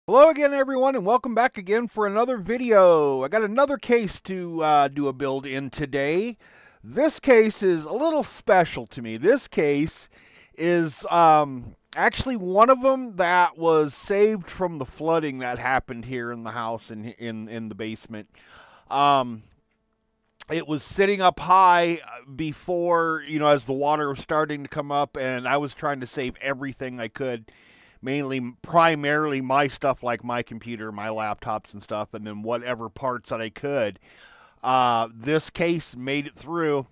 Hello again, everyone, and welcome back again for another video. I got another case to do a build in today. This case is a little special to me. This case is actually one of them that was saved from the flooding that happened here in the house in the basement. Um, it was sitting up high before, as the water was starting to come up, and I was trying to save everything I could, mainly primarily my stuff like my computer, my laptops and stuff, and then whatever parts that I could. This case made it through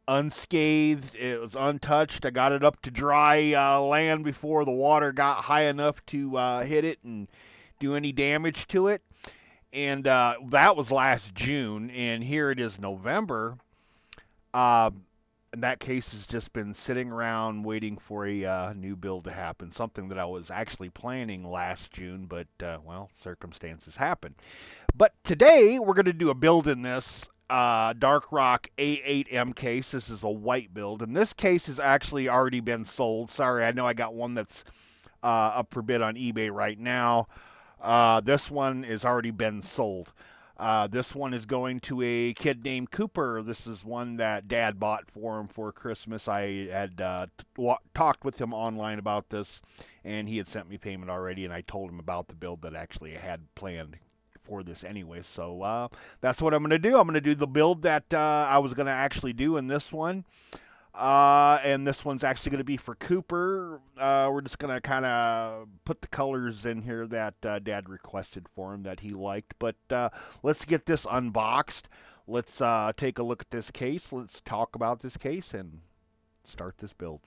unscathed. It was untouched. I got it up to dry land before the water got high enough to hit it and do any damage to it. And that was last June, and here it is November. Uh, and that case has just been sitting around waiting for a new build to happen. Something that I was actually planning last June, but well, circumstances happen. But today we're going to do a build in this Darkrock A8-M case. This is a white build, and this case has actually already been sold. Sorry, I know I got one that's up for bid on eBay right now. This one has already been sold. This one is going to a kid named Cooper. This is one that Dad bought for him for Christmas. I had talked with him online about this, and he had sent me payment already, and I told him about the build that actually I had planned for this anyway. So that's what I'm going to do. I'm going to do the build that I was going to actually do in this one. And this one's actually going to be for Cooper. We're just going to kind of put the colors in here that Dad requested for him that he liked. But let's get this unboxed. Let's take a look at this case. Let's talk about this case and start this build.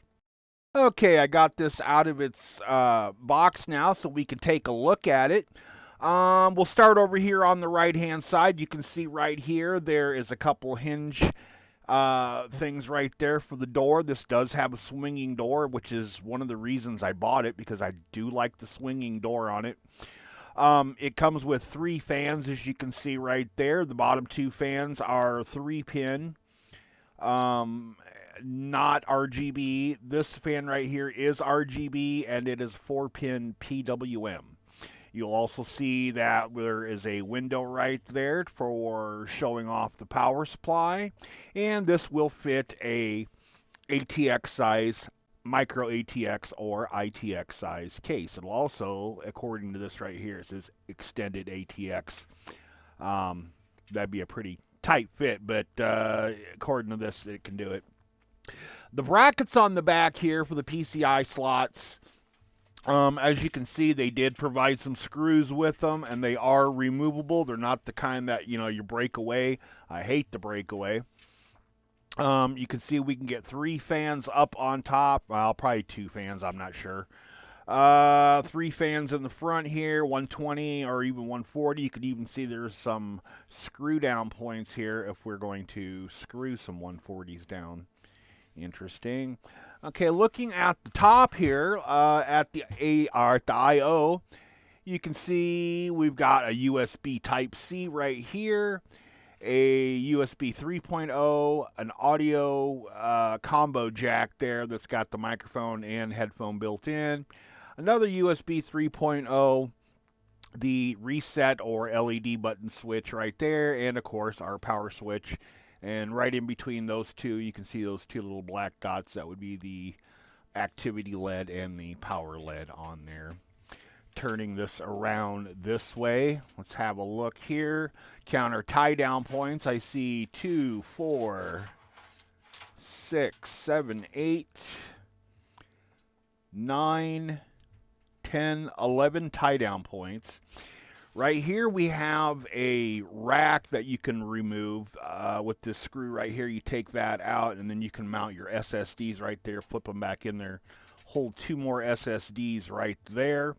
Okay, I got this out of its box now so we can take a look at it. We'll start over here on the right hand side. You can see right here there is a couple hinge things right there for the door. This does have a swinging door, which is one of the reasons I bought it, because I do like the swinging door on it. It comes with 3 fans, as you can see right there. The bottom 2 fans are 3-pin, not RGB. This fan right here is RGB, and it is 4-pin PWM. You'll also see that there is a window right there for showing off the power supply, and this will fit a ATX size, micro ATX or ITX size case. It'll also, according to this right here, it says extended ATX. That'd be a pretty tight fit, but according to this, it can do it. The brackets on the back here for the PCI slots, as you can see, they did provide some screws with them, and they are removable. They're not the kind that, you break away. I hate to break away. You can see we can get 3 fans up on top. Well, probably 2 fans, I'm not sure. 3 fans in the front here, 120 or even 140. You can even see there's some screw down points here if we're going to screw some 140s down. Interesting. Okay, looking at the top here, at the I/O, you can see we've got a USB Type-C right here, a USB 3.0, an audio combo jack there that's got the microphone and headphone built in, another USB 3.0, the reset or LED button switch right there, and of course our power switch. And right in between those two, you can see those 2 little black dots. That would be the activity LED and the power LED on there. Turning this around this way, let's have a look here. Count our tie down points. I see 2, 4, 6, 7, 8, 9, 10, 11 tie down points. Right here we have a rack that you can remove with this screw right here. You take that out, and then you can mount your SSDs right there, flip them back in there, hold 2 more SSDs right there.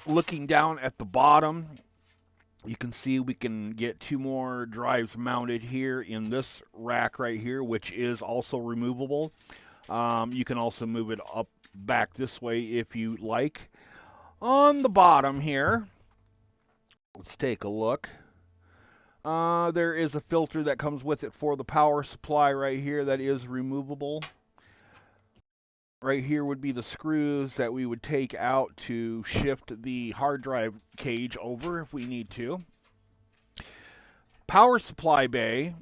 Looking down at the bottom, you can see we can get 2 more drives mounted here in this rack right here, which is also removable. You can also move it up back this way if you like. On the bottom here, let's take a look. There is a filter that comes with it for the power supply right here that is removable. Right here would be the screws that we would take out to shift the hard drive cage over if we need to. Power supply bay,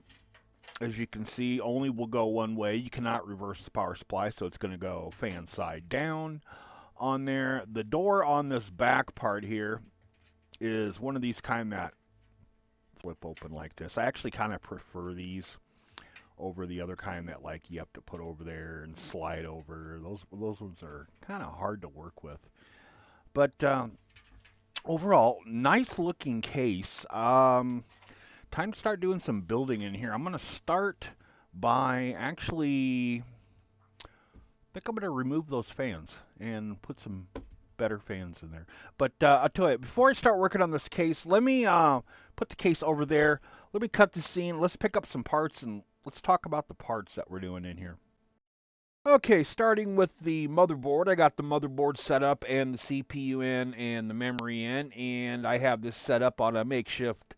as you can see, only will go one way. You cannot reverse the power supply, so it's going to go fan side down on there. The door on this back part here is one of these kind that flip open like this. I actually kind of prefer these over the other kind that like you have to put over there and slide over. Those ones are kind of hard to work with. But overall, nice looking case. Time to start doing some building in here. I'm gonna start by actually I think I'm gonna remove those fans and put some better fans in there. But I'll tell you, before I start working on this case, let me put the case over there. Let me cut the scene. Let's pick up some parts and let's talk about the parts that we're doing in here. Okay, starting with the motherboard, I got the motherboard set up and the CPU in and the memory in, and I have this set up on a makeshift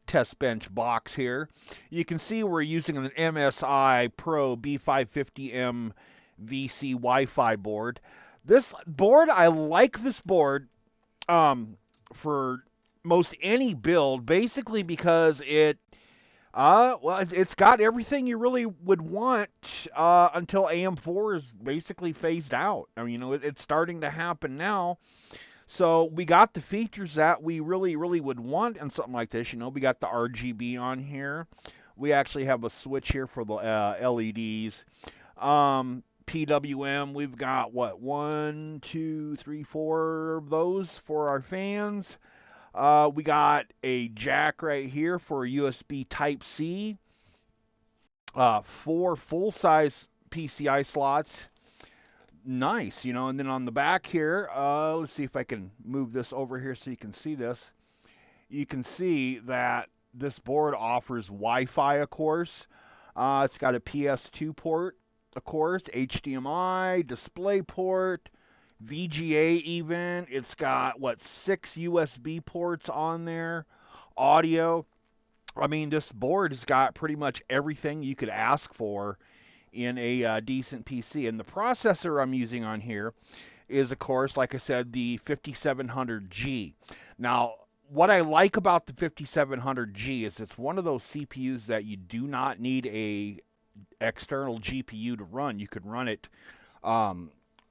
test bench box here. You can see we're using an MSI Pro B550M VC Wi-Fi board. This board, I like this board for most any build, basically because it's got everything you really would want until AM4 is basically phased out. I mean, it's starting to happen now. So we got the features that we really would want in something like this. We got the RGB on here. We actually have a switch here for the LEDs. PWM, we've got what, one, two, three, four of those for our fans. We got a jack right here for USB Type C. Four full-size PCI slots. Nice, and then on the back here, let's see if I can move this over here so you can see this. You can see that this board offers Wi-Fi, of course. It's got a PS2 port, of course, HDMI, DisplayPort, VGA even. It's got, what, 6 USB ports on there, audio. I mean, this board has got pretty much everything you could ask for in a decent PC. And the processor I'm using on here is, of course, like I said, the 5700G. Now, what I like about the 5700G is it's one of those CPUs that you do not need a external GPU to run. You could run it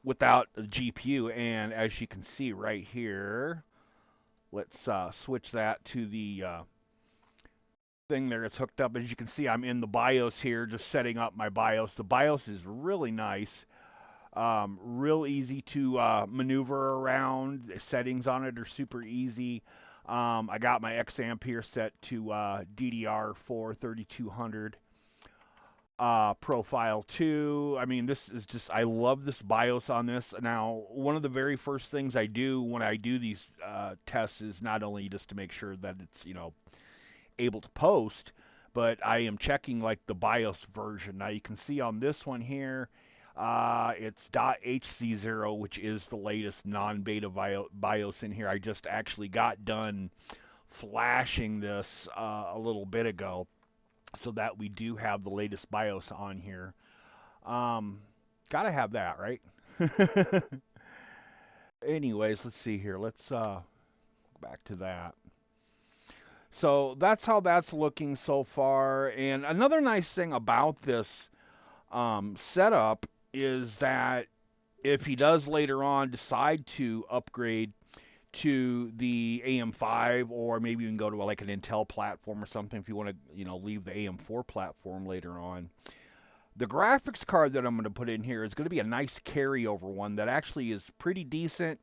without a GPU. And as you can see right here, let's switch that to the thing there. It's hooked up. As you can see, I'm in the BIOS here, just setting up my BIOS. The BIOS is really nice. Real easy to maneuver around. The settings on it are super easy. I got my XAMP here set to DDR4 3200 profile 2. I mean, this is just, I love this BIOS on this. Now, one of the very first things I do when I do these tests is not only just to make sure that it's, able to post, but I am checking like the BIOS version. Now you can see on this one here, it's .hc0, which is the latest non-beta BIOS in here. I just actually got done flashing this a little bit ago, so that we do have the latest BIOS on here. Gotta have that, right? Anyways, let's see here. Let's go back to that. So that's how that's looking so far. And another nice thing about this setup is that if he does later on decide to upgrade to the AM5, or maybe you can go to like an Intel platform or something if you want to, leave the AM4 platform later on. The graphics card that I'm going to put in here is going to be a nice carryover one that actually is pretty decent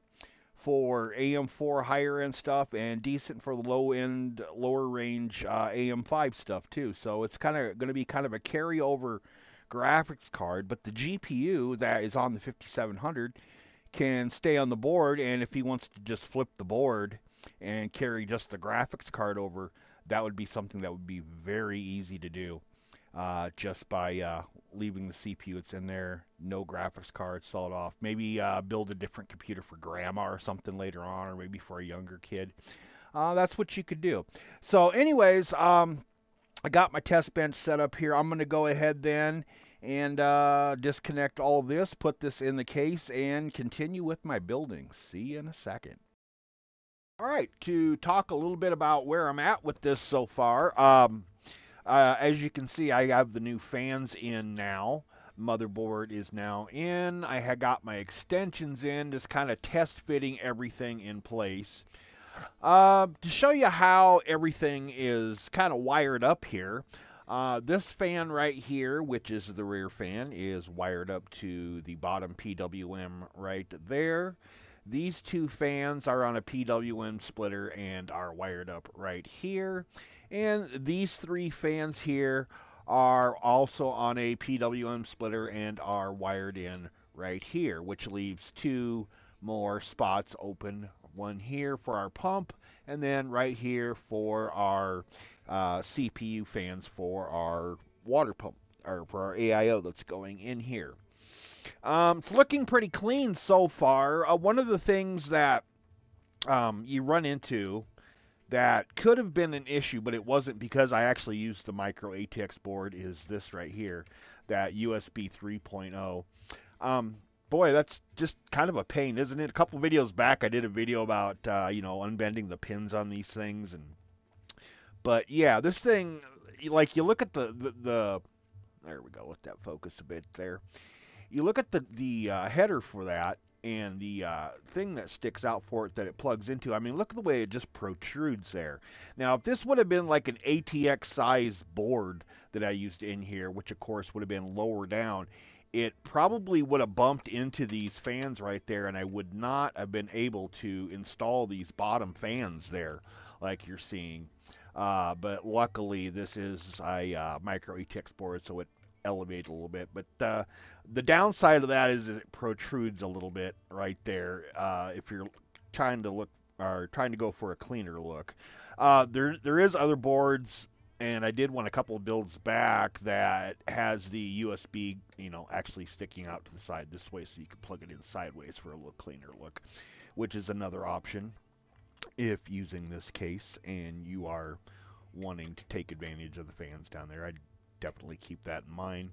for AM4 higher end stuff and decent for the low end, lower range AM5 stuff too. So it's kind of going to be kind of a carryover graphics card, but the GPU that is on the 5700 can stay on the board, and if he wants to just flip the board and carry just the graphics card over, that would be something that would be very easy to do just by leaving the CPU it's in there, no graphics card, sell it off. Maybe build a different computer for grandma or something later on, or maybe for a younger kid. That's what you could do. So anyways, I got my test bench set up here. I'm going to go ahead then and disconnect all this, put this in the case, and continue with my building. See you in a second. All right, to talk a little bit about where I'm at with this so far. As you can see, I have the new fans in now. Motherboard is now in. I had got my extensions in, just kind of test fitting everything in place. To show you how everything is kind of wired up here, this fan right here, which is the rear fan, is wired up to the bottom PWM right there. These two fans are on a PWM splitter and are wired up right here. And these three fans here are also on a PWM splitter and are wired in right here, which leaves two more spots open. One here for our pump, and then right here for our CPU fans for our water pump, or for our AIO that's going in here. It's looking pretty clean so far. One of the things that you run into that could have been an issue, but it wasn't because I actually used the micro ATX board, is this right here, that USB 3.0. Boy, that's just kind of a pain, isn't it? A couple videos back, I did a video about unbending the pins on these things, but yeah, this thing, like you look at the there we go, let that focus a bit there. You look at the header for that, and the thing that sticks out for it that it plugs into. I mean, look at the way it just protrudes there. Now, if this would have been like an ATX size board that I used in here, which of course would have been lower down, it probably would have bumped into these fans right there, and I would not have been able to install these bottom fans there like you're seeing. But luckily, this is a micro ATX board, so it elevated a little bit. But the downside of that is it protrudes a little bit right there. If you're trying to look or trying to go for a cleaner look, there is other boards, and I did one a couple of builds back that has the USB, actually sticking out to the side this way, so you can plug it in sideways for a little cleaner look, which is another option if using this case and you are wanting to take advantage of the fans down there. I'd definitely keep that in mind.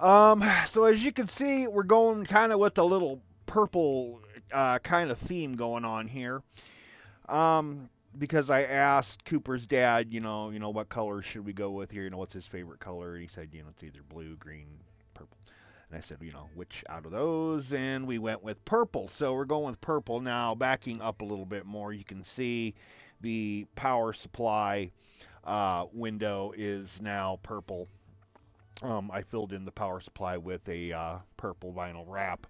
So as you can see, we're going kind of with a little purple kind of theme going on here. Because I asked Cooper's dad, what color should we go with here? What's his favorite color? And he said, it's either blue, green, purple. And I said, which out of those? And we went with purple. So we're going with purple. Now, backing up a little bit more, you can see the power supply window is now purple. I filled in the power supply with a purple vinyl wrap.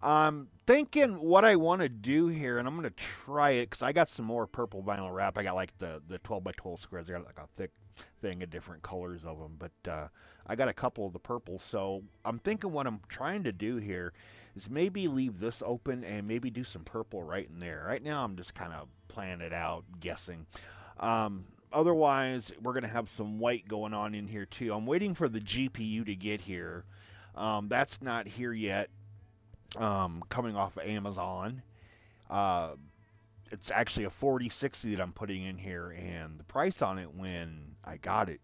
I'm thinking what I want to do here, and I'm going to try it because I got some more purple vinyl wrap. I got like the 12 by 12 squares. I got like a thick thing of different colors of them, but I got a couple of the purple. So I'm thinking what I'm trying to do here is maybe leave this open and maybe do some purple right in there. Right now I'm just kind of planning it out, guessing. Otherwise, we're going to have some white going on in here too. I'm waiting for the GPU to get here. That's not here yet. Coming off of Amazon. Uh, it's actually a 4060 that I'm putting in here, and the price on it when I got it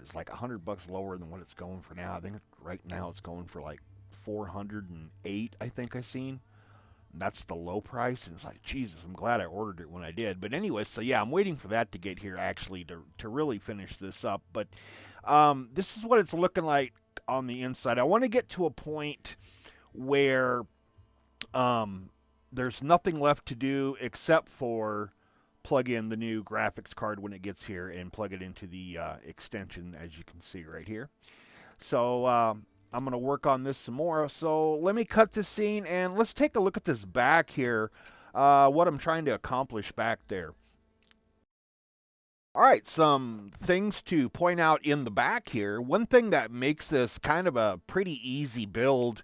is like $100 lower than what it's going for now. I think right now it's going for like 408. I think I seen. And that's the low price, and it's like, Jesus, I'm glad I ordered it when I did. But anyway, so yeah, I'm waiting for that to get here actually to really finish this up. But this is what it's looking like on the inside. I want to get to a point where there's nothing left to do except for plug in the new graphics card when it gets here and plug it into the extension, as you can see right here. So I'm going to work on this some more. So let me cut this scene and let's take a look at this back here, what I'm trying to accomplish back there. All right, some things to point out in the back here. One thing that makes this kind of a pretty easy build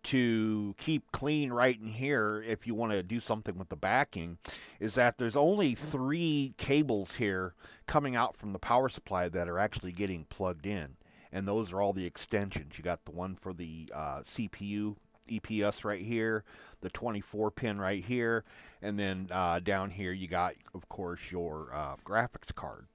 to keep clean right in here if you want to do something with the backing is that there's only 3 cables here coming out from the power supply that are actually getting plugged in, and those are all the extensions. You got the one for the CPU EPS right here, the 24 pin right here, and then down here you got, of course, your graphics card.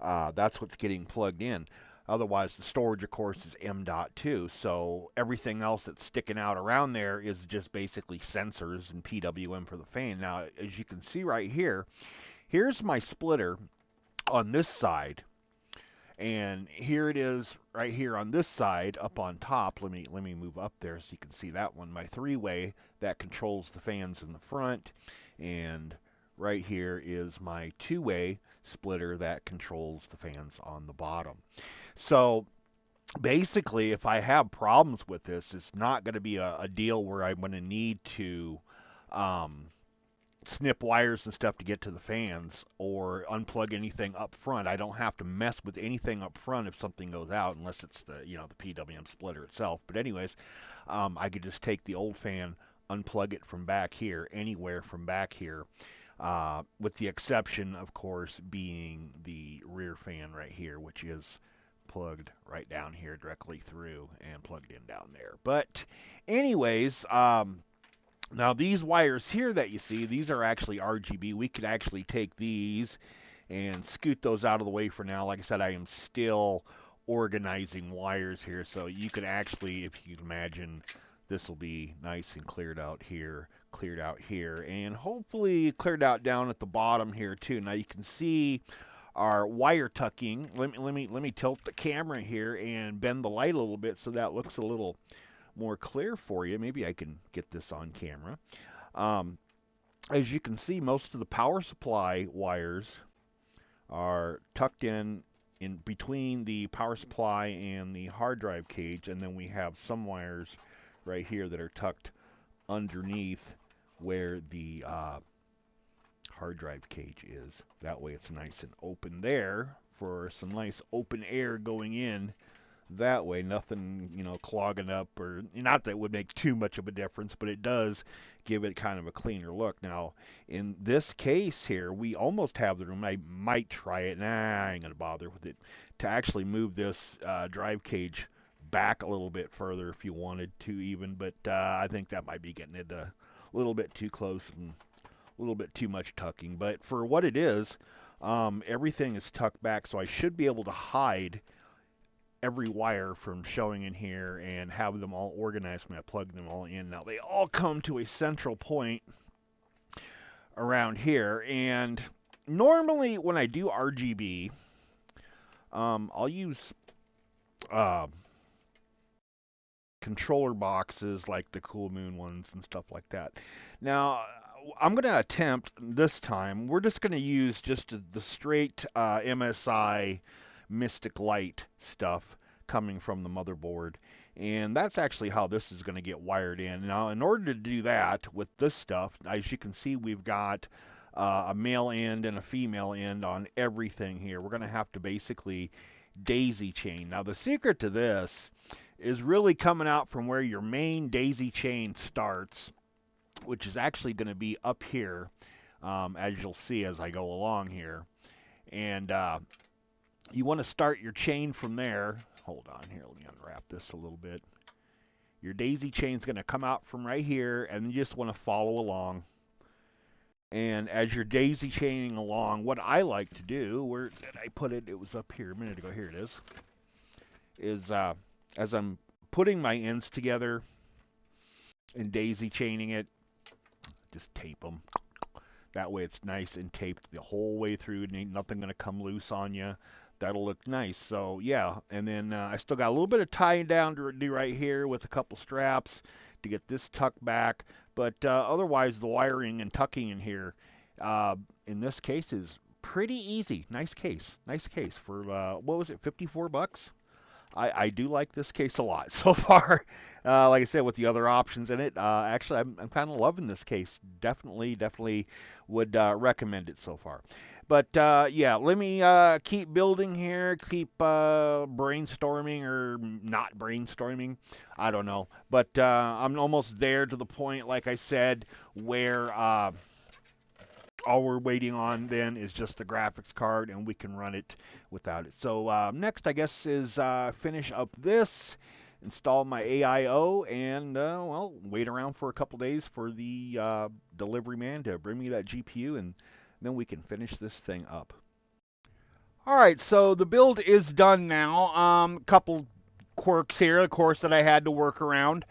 That's what's getting plugged in. Otherwise, the storage, of course, is M.2. So everything else that's sticking out around there is just basically sensors and PWM for the fan. Now, as you can see right here, here's my splitter on this side, and here it is right here on this side up on top. Let me move up there so you can see that one. My three-way that controls the fans in the front, and right here is my two-way splitter that controls the fans on the bottom. So basically, if I have problems with this, it's not going to be a deal where I'm going to need to um, snip wires and stuff to get to the fans or unplug anything up front. I don't have to mess with anything up front if something goes out, unless it's the PWM splitter itself. But anyways, I could just take the old fan, unplug it from back here, anywhere from back here, with the exception, of course, being the rear fan right here, which is plugged right down here directly through and plugged in down there. But anyways, now these wires here that you see, these are actually RGB. We could actually take these and scoot those out of the way for now. Like I said, I am still organizing wires here, so you could actually, if you can imagine, this will be nice and cleared out here, and hopefully cleared out down at the bottom here too. Now you can see our wire tucking. Let me tilt the camera here and bend the light a little bit so that looks a little more clear for you. Maybe I can get this on camera. Um, as you can see, most of the power supply wires are tucked in between the power supply and the hard drive cage, and then we have some wires right here that are tucked underneath where the hard drive cage is. That way it's nice and open there for some nice open air going in. That way, nothing, clogging up, or not that it would make too much of a difference, but it does give it kind of a cleaner look. Now, in this case here, we almost have the room. I might try it. Nah, I ain't going to bother with it. To actually move this drive cage back a little bit further if you wanted to even, but I think that might be getting it a little bit too close and a little bit too much tucking. But for what it is, everything is tucked back, so I should be able to hide every wire from showing in here and have them all organized when I plug them all in. Now they all come to a central point around here, and normally when I do RGB, I'll use uh, controller boxes like the Cool Moon ones and stuff like that. Now I'm going to attempt this time, we're just going to use just the straight MSI Mystic Light stuff coming from the motherboard. And that's actually how this is going to get wired in. Now, in order to do that with this stuff, as you can see, we've got a male end and a female end on everything here. We're going to have to basically daisy chain. Now, the secret to this is really coming out from where your main daisy chain starts, which is actually going to be up here, as you'll see as I go along here. And you want to start your chain from there. Hold on here, let me unwrap this a little bit. Your daisy chain is going to come out from right here, and you just want to follow along. And as you're daisy chaining along, what I like to do, where did I put it? It was up here a minute ago. Here it is as I'm putting my ends together and daisy chaining it, just tape them. That way it's nice and taped the whole way through, and ain't nothing going to come loose on you. That'll look nice. So yeah, and then I still got a little bit of tying down to do right here with a couple straps to get this tucked back. But otherwise, the wiring and tucking in here, in this case, is pretty easy. Nice case for what was it, 54 bucks? I do like this case a lot so far. Like I said, with the other options in it, actually, I'm kind of loving this case. Definitely would recommend it so far. But yeah, let me keep building here, keep brainstorming or not brainstorming. I don't know. But I'm almost there to the point, like I said, where all we're waiting on then is just the graphics card, and we can run it without it. So next, I guess, is finish up this, install my AIO, and well, wait around for a couple days for the delivery man to bring me that GPU, and then we can finish this thing up. All right, so the build is done now. Couple quirks here, of course, that I had to work around.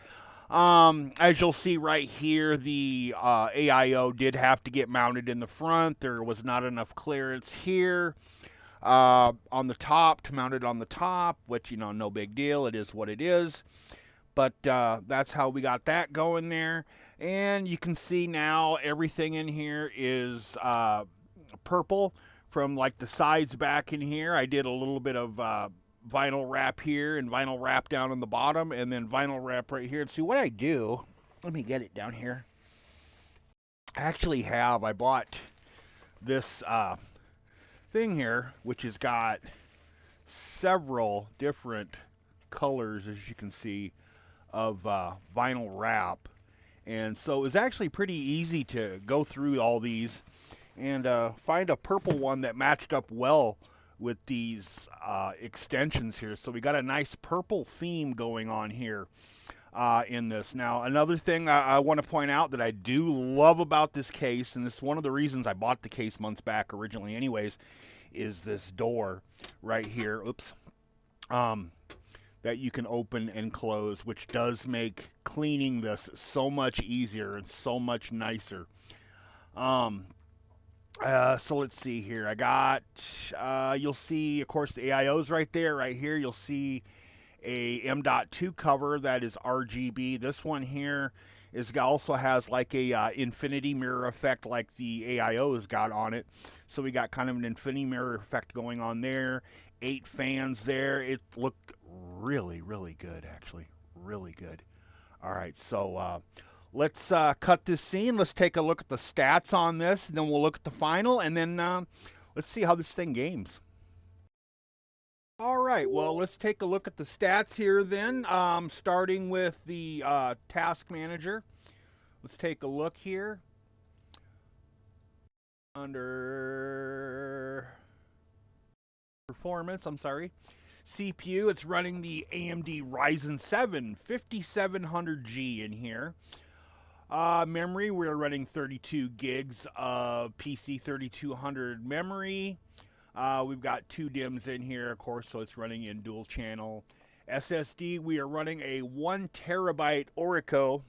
As you'll see right here, the AIO did have to get mounted in the front. There was not enough clearance here on the top to mount it on the top, which, no big deal. It is what it is. But that's how we got that going there. And you can see now everything in here is purple from like the sides back in here. I did a little bit of vinyl wrap here and vinyl wrap down on the bottom and then vinyl wrap right here. And see what I do, let me get it down here. I bought this thing here, which has got several different colors, as you can see, of vinyl wrap. And so it was actually pretty easy to go through all these and find a purple one that matched up well with these extensions here. So we got a nice purple theme going on here in this. Now, another thing I want to point out that I do love about this case, and this is one of the reasons I bought the case months back originally anyways, is this door right here. Oops. That you can open and close, which does make cleaning this so much easier and so much nicer. Um, so let's see here. I got, you'll see, of course, the AIOs right there. Right here, you'll see a M.2 cover that is RGB. This one here also has like a infinity mirror effect like the AIO's got on it. So we got kind of an infinity mirror effect going on there. 8 fans there. It looked really, really good, actually. Really good. All right, so let's cut this scene. Let's take a look at the stats on this, and then we'll look at the final, and then let's see how this thing games. All right, well, let's take a look at the stats here then, starting with the task manager. Let's take a look here. Under performance, I'm sorry. CPU, it's running the AMD Ryzen 7 5700G in here. Memory, we're running 32 gigs of PC 3200 memory. We've got 2 DIMMs in here, of course, so it's running in dual channel. SSD, we are running a 1 terabyte Orico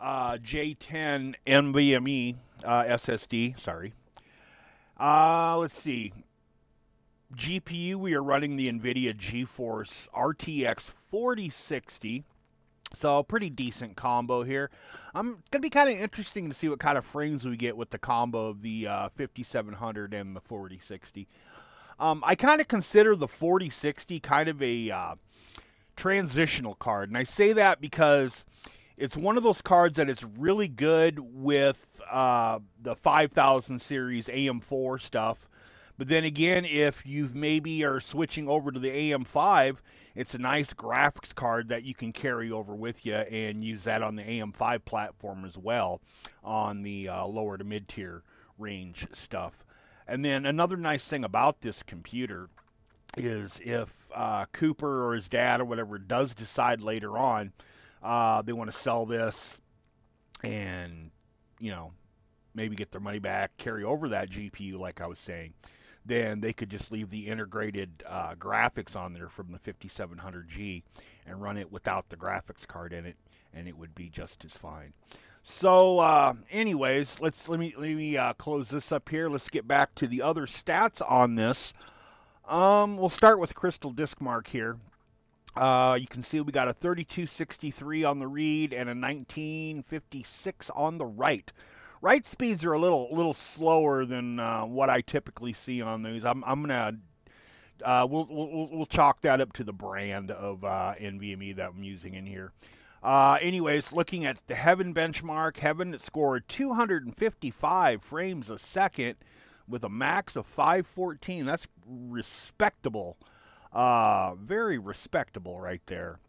J10 NVMe SSD. Sorry. Let's see. GPU, we are running the NVIDIA GeForce RTX 4060. So pretty decent combo here. It's going to be kind of interesting to see what kind of frames we get with the combo of the 5700 and the 4060. I kind of consider the 4060 kind of a transitional card. And I say that because it's one of those cards that is really good with the 5000 series AM4 stuff. But then again, if you maybe are switching over to the AM5, it's a nice graphics card that you can carry over with you and use that on the AM5 platform as well on the lower to mid-tier range stuff. And then another nice thing about this computer is if Cooper or his dad or whatever does decide later on they want to sell this and, maybe get their money back, carry over that GPU like I was saying, then they could just leave the integrated graphics on there from the 5700G and run it without the graphics card in it, and it would be just as fine. So, anyways, let me close this up here. Let's get back to the other stats on this. We'll start with Crystal Disk Mark here. You can see we got a 3263 on the read and a 1956 on the write. Write speeds are a little slower than what I typically see on these. I'm gonna we'll chalk that up to the brand of NVMe that I'm using in here. Anyways, looking at the Heaven benchmark, Heaven scored 255 frames a second with a max of 514. That's respectable. Very respectable right there.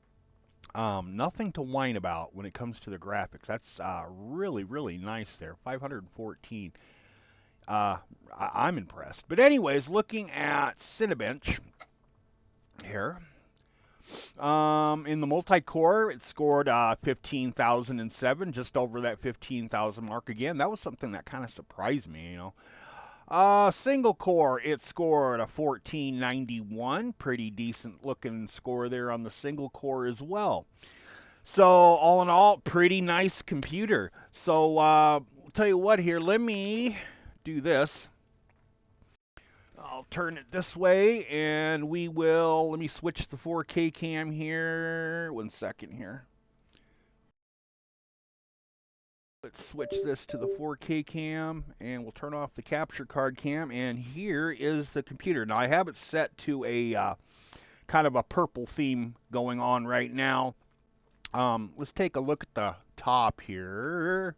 Nothing to whine about when it comes to the graphics. That's really, really nice there. 514. I'm impressed. But anyways, looking at Cinebench here. In the multi-core, it scored 15,007, just over that 15,000 mark again. That was something that kind of surprised me, Single core, it scored a 1491. Pretty decent looking score there on the single core as well. So all in all, pretty nice computer. So I'll tell you what here, let me do this. I'll turn it this way and we will, let me switch the 4K cam here. 1 second here. Let's switch this to the 4K cam and we'll turn off the capture card cam, and here is the computer. Now I have it set to a kind of a purple theme going on right now. Let's take a look at the top here.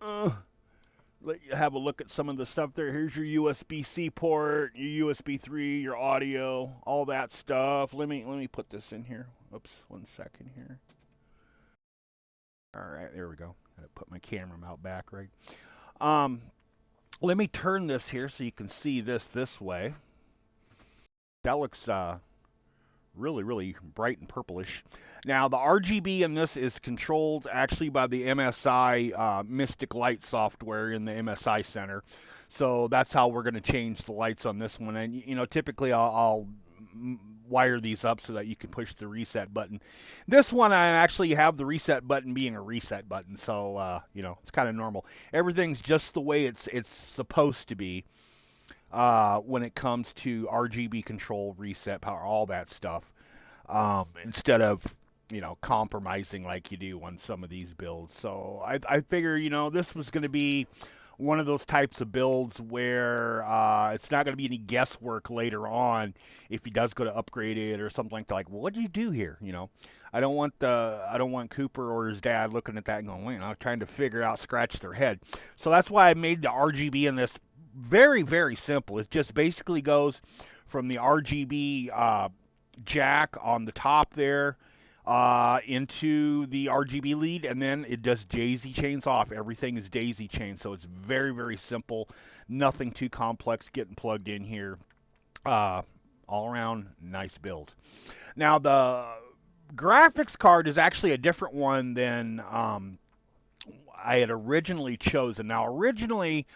Let you have a look at some of the stuff there. Here's your USB-C port, your USB 3, your audio, all that stuff. Let me put this in here. Oops, 1 second here. All right, there we go. Gotta put my camera mount back right. Let me turn this here so you can see this way. That looks really bright and purplish. Now the RGB in this is controlled actually by the MSI Mystic Light software in the MSI Center. So that's how we're going to change the lights on this one. And you know, typically I'll wire these up so that you can push the reset button. This one I actually have the reset button being a reset button, so you know, it's kind of normal. Everything's just the way it's supposed to be when it comes to RGB control, reset power, all that stuff. Instead of, you know, compromising like you do on some of these builds. So I figure, you know, this was going to be one of those types of builds where it's not going to be any guesswork later on if he does go to upgrade it or something like that. Like, well, what did you do here? You know, I don't want Cooper or his dad looking at that and going, wait, I'm trying to figure out, scratch their head. So that's why I made the RGB in this very simple. It just basically goes from the RGB jack on the top there into the RGB lead, and then it does daisy chains off. Everything is daisy chained, so it's very simple. Nothing too complex getting plugged in here. All around nice build. Now the graphics card is actually a different one than I had originally chosen. Now originally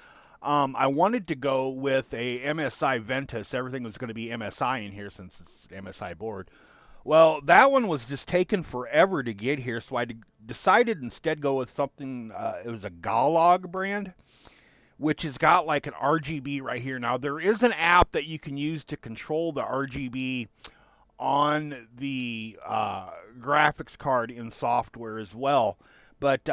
I wanted to go with a MSI Ventus. Everything was going to be MSI in here since it's an MSI board. Well, that one was just taking forever to get here, so I decided instead go with something, it was a Galog brand, which has got like an RGB right here. Now, there is an app that you can use to control the RGB on the graphics card in software as well. But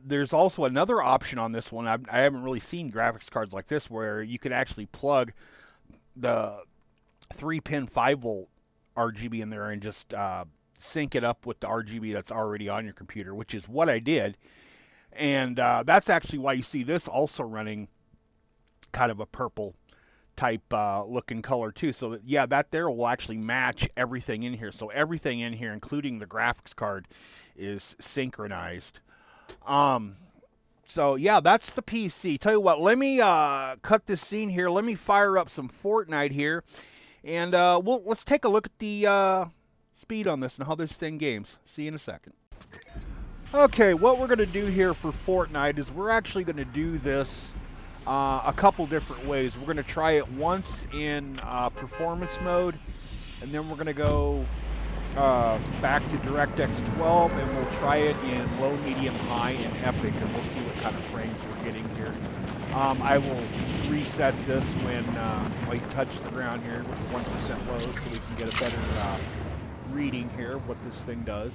there's also another option on this one. I haven't really seen graphics cards like this where you can actually plug the 3-pin 5-volt RGB in there and just sync it up with the RGB that's already on your computer, which is what I did. And that's actually why you see this also running kind of a purple type looking color too. So that, yeah, that there will actually match everything in here. So everything in here, including the graphics card, is synchronized. So yeah, that's the PC. Tell you what, let me cut this scene here. Let me fire up some Fortnite here, and let's take a look at the speed on this and how this thing games. See you in a second. Okay, what we're going to do here for Fortnite is we're actually going to do this a couple different ways. We're going to try it once in performance mode, and then we're going to go back to DirectX 12, and we'll try it in low, medium, high, and epic, and we'll see what kind of frames we're getting here. I will reset this when I touch the ground here with 1% load, so we can get a better reading here of what this thing does.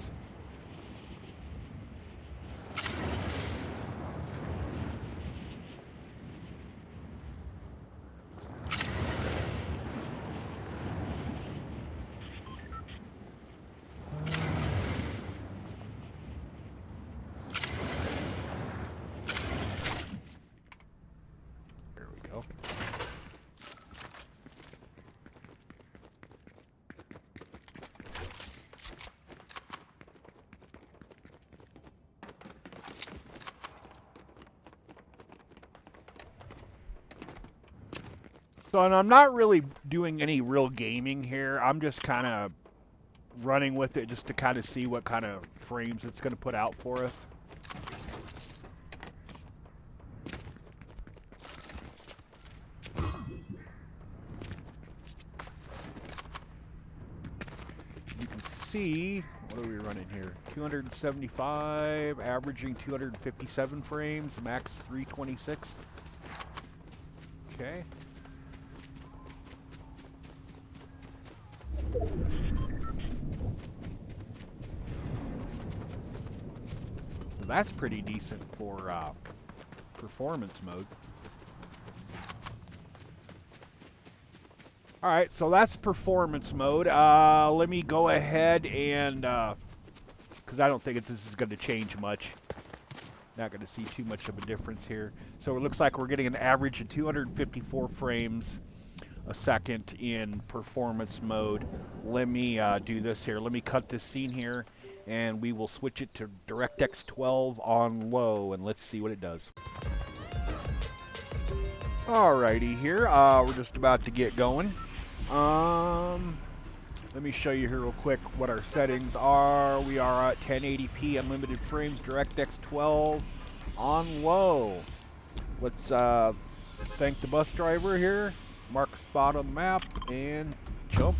So, and I'm not really doing any real gaming here. I'm just kind of running with it just to kind of see what kind of frames it's going to put out for us. see, what are we running here? 275, averaging 257 frames, max 326. Okay. So that's pretty decent for performance mode. Alright, so that's performance mode. Let me go ahead and, because I don't think this is going to change much. Not going to see too much of a difference here. So it looks like we're getting an average of 254 frames a second in performance mode. Let me do this here. Let me cut this scene here, and we will switch it to DirectX 12 on low, and let's see what it does. Alrighty here, we're just about to get going. Let me show you here real quick what our settings are. We are at 1080p unlimited frames, DirectX 12 on low. Let's thank the bus driver here, mark a spot on the map, and jump.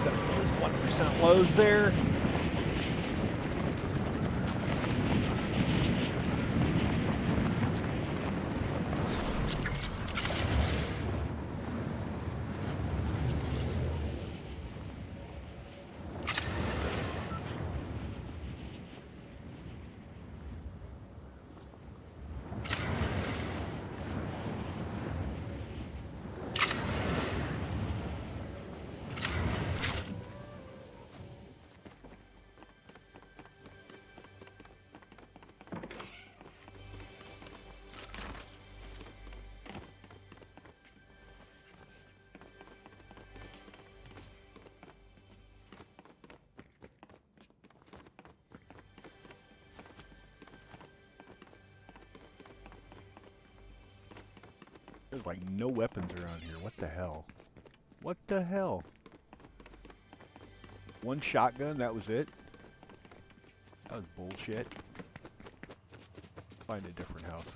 Set those 1% lows there. There's like no weapons around here. What the hell? What the hell? One shotgun, that was it? That was bullshit. Find a different house.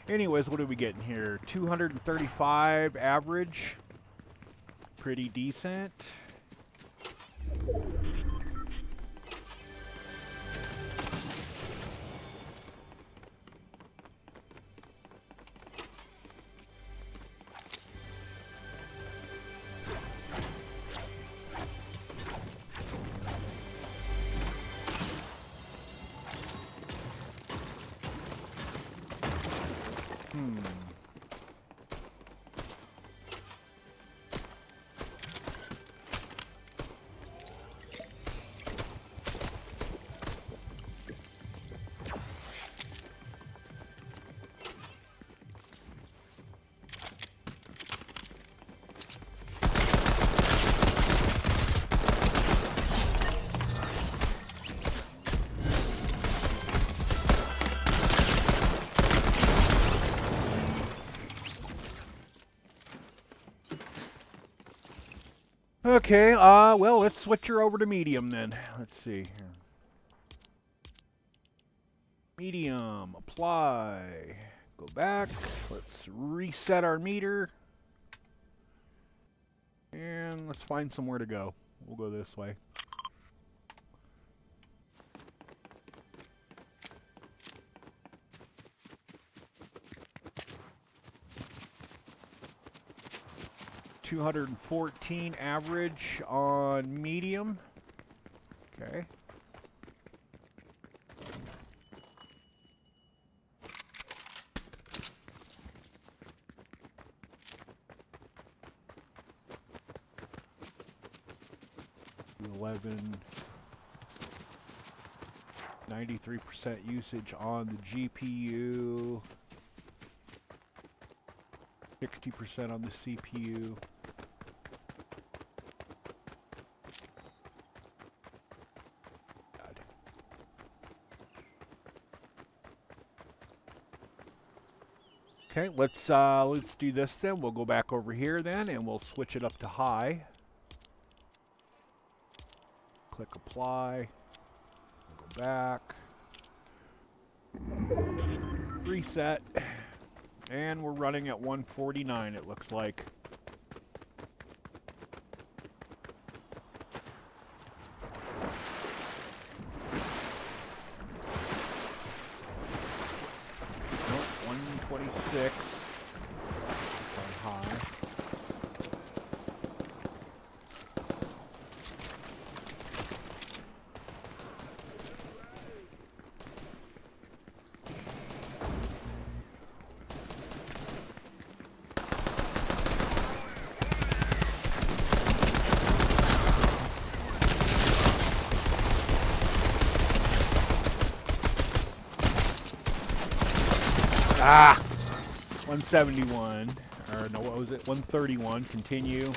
Anyways, what are we getting here? 235 average. Pretty decent. Okay, well, let's switch her over to medium then. Let's see here. Medium, apply, go back, let's reset our meter, and let's find somewhere to go. We'll go this way. $214 average on medium. Okay. $11. 93% usage on the GPU. 60% on the CPU. Okay, let's do this then. We'll go back over here then, and we'll switch it up to high. Click apply. We'll go back. Reset. And we're running at 149, it looks like. 6 on high. Ah, 171, or no, what was it? 131. Continue.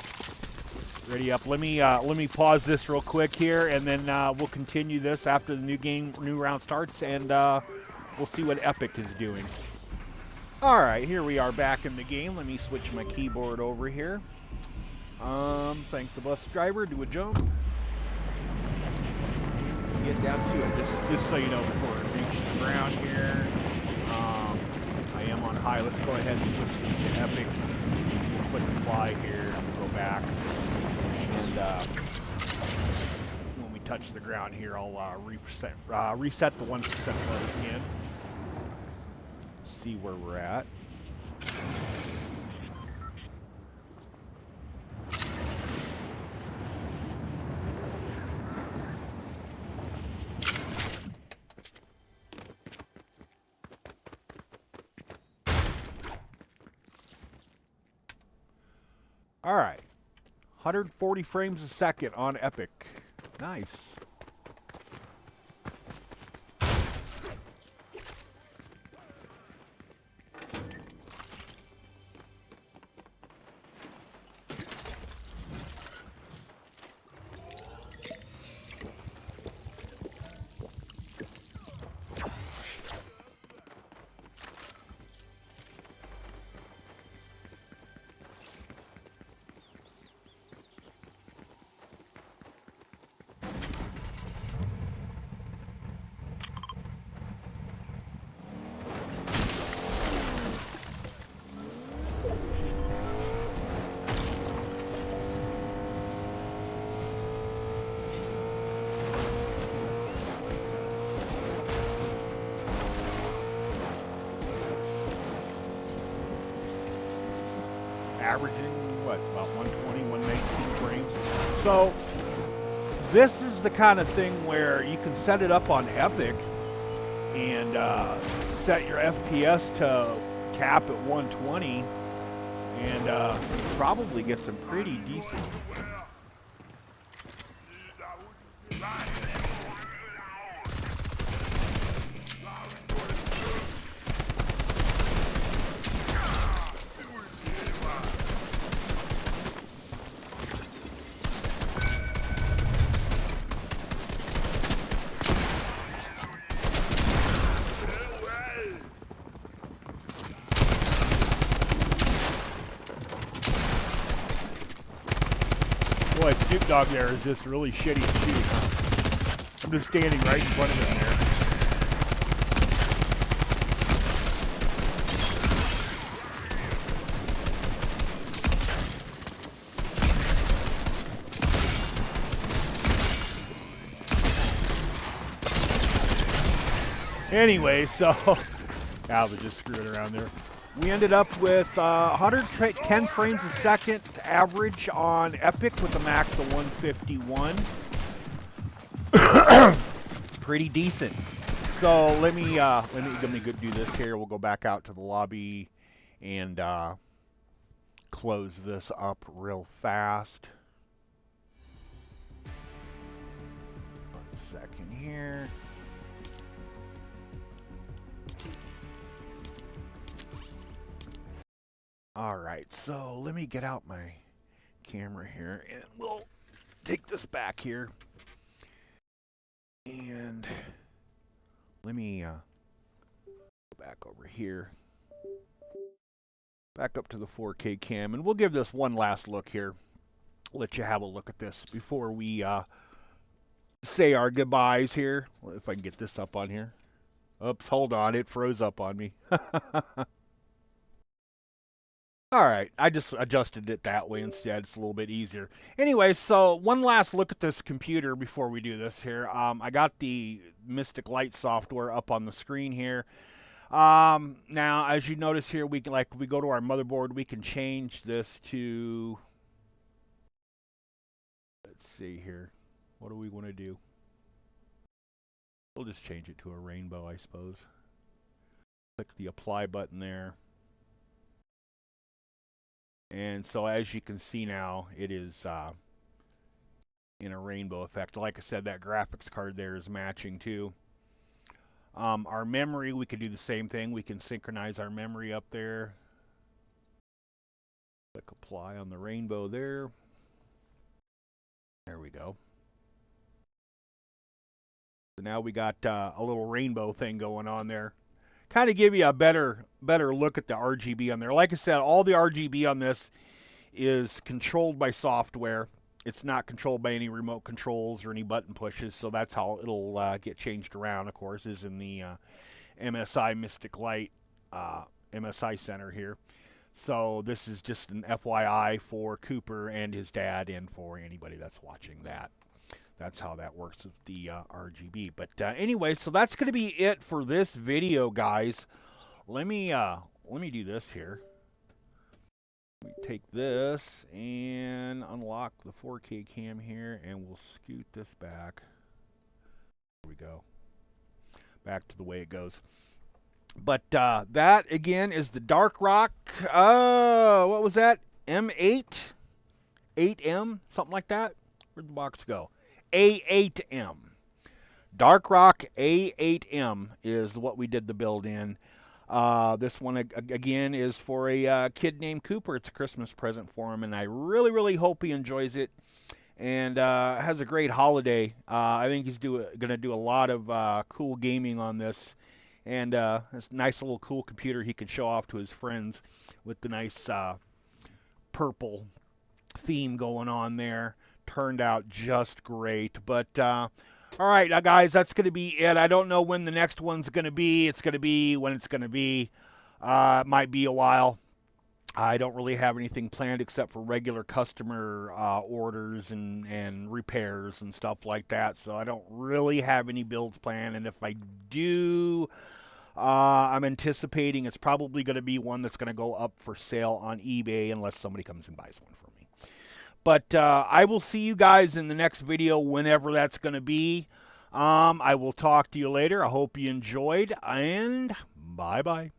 Ready up. Let me pause this real quick here, and then we'll continue this after the new round starts, and we'll see what Epic is doing. All right, here we are back in the game. Let me switch my keyboard over here. Thank the bus driver. Do a jump. Get down to it. Just so you know, before we reach the ground here. I am on high. Let's go ahead and switch this to Epic. We'll click fly here and go back. And when we touch the ground here, I'll reset the 1% load again. See where we're at. All right, 140 frames a second on Epic. Nice. Averaging, what, about 120, 119 frames. So, this is the kind of thing where you can set it up on Epic and set your FPS to cap at 120 and probably get some pretty decent. Boy, Snoop Dogg there is just really shitty to shoot, huh? I'm just standing right in front of him there. Anyway, so I was just screwing around there. We ended up with 110 frames a second average on Epic with a max of 151. Pretty decent. So let me go do this here. We'll go back out to the lobby and close this up real fast. 1 second here. All right, so let me get out my camera here and we'll take this back here. And let me go back over here. Back up to the 4K cam, and we'll give this one last look here. Let you have a look at this before we say our goodbyes here. Well, if I can get this up on here. Oops, hold on, it froze up on me. Alright, I just adjusted it that way instead. It's a little bit easier. Anyway, so one last look at this computer before we do this here. I got the Mystic Light software up on the screen here. Now, as you notice here, we can, like, we go to our motherboard, we can change this to, let's see here. What do we want to do? We'll just change it to a rainbow, I suppose. Click the apply button there. And so as you can see now, it is in a rainbow effect. Like I said, that graphics card there is matching too. Our memory, we can do the same thing. We can synchronize our memory up there. Click apply on the rainbow there. There we go. So now we got a little rainbow thing going on there. Kind of give you a better look at the RGB on there. Like I said, all the RGB on this is controlled by software. It's not controlled by any remote controls or any button pushes, so that's how it'll get changed around, of course, is in the MSI Mystic Light MSI Center here. So this is just an FYI for Cooper and his dad and for anybody that's watching that. That's how that works with the RGB. But anyway, so that's going to be it for this video, guys. Let me do this here. We take this and unlock the 4K cam here, and we'll scoot this back. There we go. Back to the way it goes. But that again is the Darkrock. What was that? M8, 8M, something like that. Where'd the box go? A8M. Darkrock A8M is what we did the build in. This one again is for a kid named Cooper. It's a Christmas present for him, and I really, really hope he enjoys it and has a great holiday. I think he's going to do a lot of cool gaming on this, and this nice little cool computer he can show off to his friends with the nice purple theme going on there. Turned out just great. But all right, guys, that's going to be it. I don't know when the next one's going to be. It's going to be when it's going to be. It might be a while. I don't really have anything planned except for regular customer orders and repairs and stuff like that. So I don't really have any builds planned. And if I do, I'm anticipating it's probably going to be one that's going to go up for sale on eBay unless somebody comes and buys one from me. But I will see you guys in the next video whenever that's going to be. I will talk to you later. I hope you enjoyed, and bye-bye.